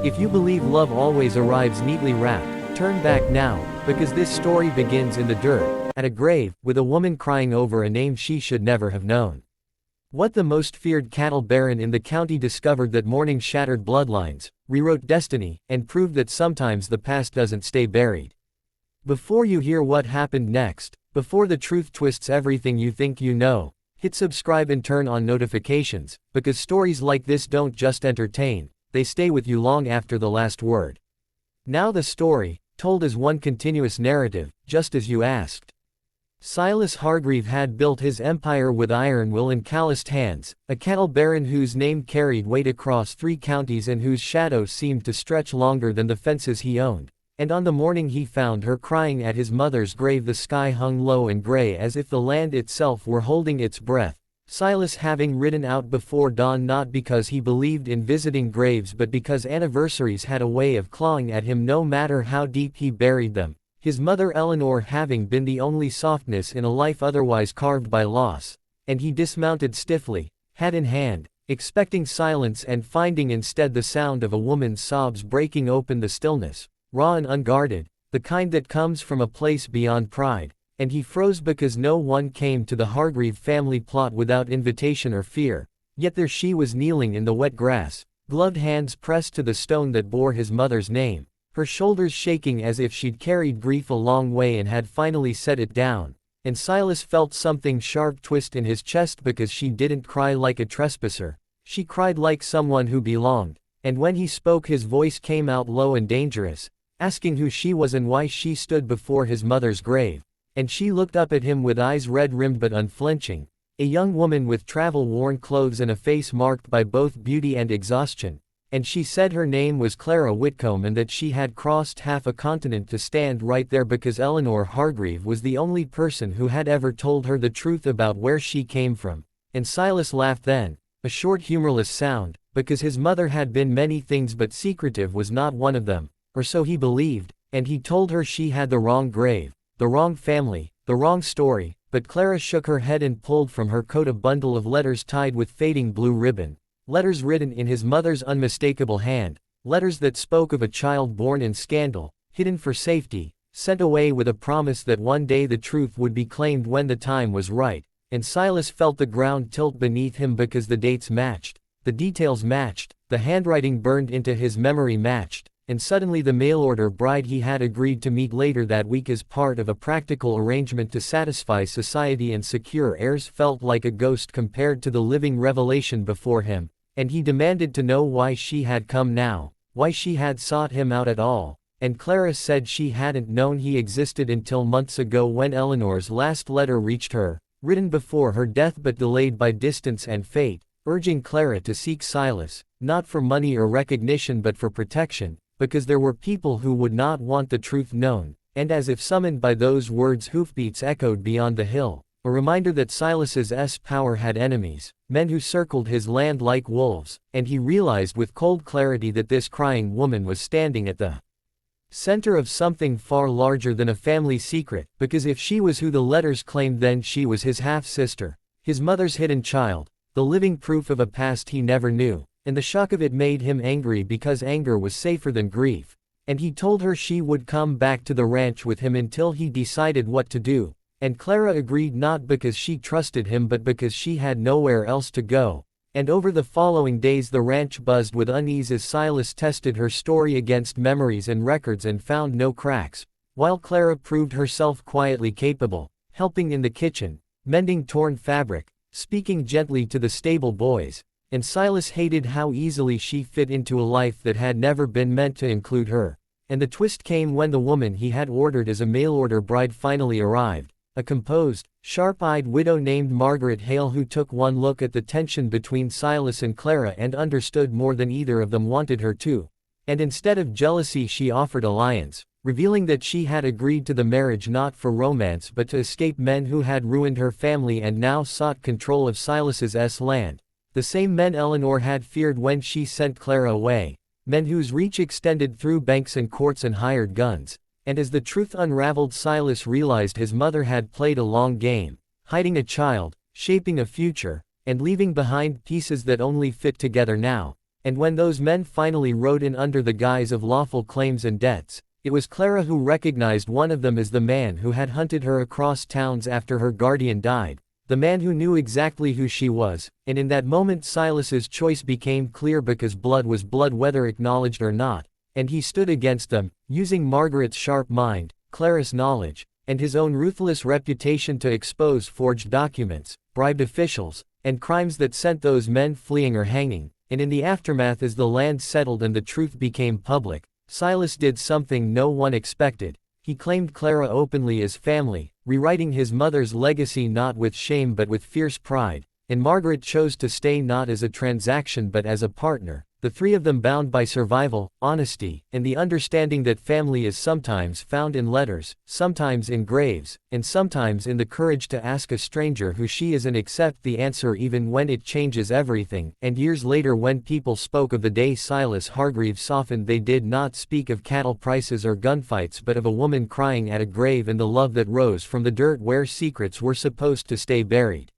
If you believe love always arrives neatly wrapped, turn back now, because this story begins in the dirt, at a grave, with a woman crying over a name she should never have known. What the most feared cattle baron in the county discovered that morning shattered bloodlines, rewrote destiny, and proved that sometimes the past doesn't stay buried. Before you hear what happened next, before the truth twists everything you think you know, hit subscribe and turn on notifications, because stories like this don't just entertain, they stay with you long after the last word. Now the story, told as one continuous narrative, just as you asked. Silas Hargreave had built his empire with iron will and calloused hands, a cattle baron whose name carried weight across 3 counties and whose shadow seemed to stretch longer than the fences he owned. And on the morning he found her crying at his mother's grave, the sky hung low and gray as if the land itself were holding its breath. Silas, having ridden out before dawn not because he believed in visiting graves but because anniversaries had a way of clawing at him no matter how deep he buried them, his mother Eleanor having been the only softness in a life otherwise carved by loss, and he dismounted stiffly, hat in hand, expecting silence and finding instead the sound of a woman's sobs breaking open the stillness, raw and unguarded, the kind that comes from a place beyond pride. And he froze because no one came to the Hargreave family plot without invitation or fear, yet there she was kneeling in the wet grass, gloved hands pressed to the stone that bore his mother's name, her shoulders shaking as if she'd carried grief a long way and had finally set it down, and Silas felt something sharp twist in his chest because she didn't cry like a trespasser, she cried like someone who belonged, and when he spoke his voice came out low and dangerous, asking who she was and why she stood before his mother's grave. And she looked up at him with eyes red-rimmed but unflinching, a young woman with travel-worn clothes and a face marked by both beauty and exhaustion, and she said her name was Clara Whitcomb and that she had crossed half a continent to stand right there because Eleanor Hargreave was the only person who had ever told her the truth about where she came from. And Silas laughed then, a short humorless sound, because his mother had been many things but secretive was not one of them, or so he believed, and he told her she had the wrong grave, the wrong family, the wrong story, but Clara shook her head and pulled from her coat a bundle of letters tied with fading blue ribbon, letters written in his mother's unmistakable hand, letters that spoke of a child born in scandal, hidden for safety, sent away with a promise that one day the truth would be claimed when the time was right, and Silas felt the ground tilt beneath him because the dates matched, the details matched, the handwriting burned into his memory matched. And suddenly the mail-order bride he had agreed to meet later that week as part of a practical arrangement to satisfy society and secure heirs felt like a ghost compared to the living revelation before him, and he demanded to know why she had come now, why she had sought him out at all, and Clara said she hadn't known he existed until months ago when Eleanor's last letter reached her, written before her death but delayed by distance and fate, urging Clara to seek Silas, not for money or recognition but for protection, because there were people who would not want the truth known, and as if summoned by those words hoofbeats echoed beyond the hill, a reminder that Silas's power had enemies, men who circled his land like wolves, and he realized with cold clarity that this crying woman was standing at the center of something far larger than a family secret, because if she was who the letters claimed then she was his half-sister, his mother's hidden child, the living proof of a past he never knew. And the shock of it made him angry because anger was safer than grief, and he told her she would come back to the ranch with him until he decided what to do, and Clara agreed not because she trusted him but because she had nowhere else to go, and over the following days the ranch buzzed with unease as Silas tested her story against memories and records and found no cracks, while Clara proved herself quietly capable, helping in the kitchen, mending torn fabric, speaking gently to the stable boys. And Silas hated how easily she fit into a life that had never been meant to include her. And the twist came when the woman he had ordered as a mail-order bride finally arrived, a composed, sharp-eyed widow named Margaret Hale who took one look at the tension between Silas and Clara and understood more than either of them wanted her to. And instead of jealousy she offered alliance, revealing that she had agreed to the marriage not for romance but to escape men who had ruined her family and now sought control of Silas's land. The same men Eleanor had feared when she sent Clara away, men whose reach extended through banks and courts and hired guns, and as the truth unraveled Silas realized his mother had played a long game, hiding a child, shaping a future, and leaving behind pieces that only fit together now, And when those men finally rode in under the guise of lawful claims and debts, it was Clara who recognized one of them as the man who had hunted her across towns after her guardian died, the man who knew exactly who she was, and in that moment Silas's choice became clear because blood was blood whether acknowledged or not, and he stood against them, using Margaret's sharp mind, Clara's knowledge, and his own ruthless reputation to expose forged documents, bribed officials, and crimes that sent those men fleeing or hanging. And in the aftermath, as the land settled and the truth became public, Silas did something no one expected. He claimed Clara openly as family, rewriting his mother's legacy not with shame but with fierce pride, and Margaret chose to stay not as a transaction but as a partner, the three of them bound by survival, honesty, and the understanding that family is sometimes found in letters, sometimes in graves, and sometimes in the courage to ask a stranger who she is and accept the answer even when it changes everything. And years later, when people spoke of the day Silas Hargreaves softened, they did not speak of cattle prices or gunfights but of a woman crying at a grave and the love that rose from the dirt where secrets were supposed to stay buried.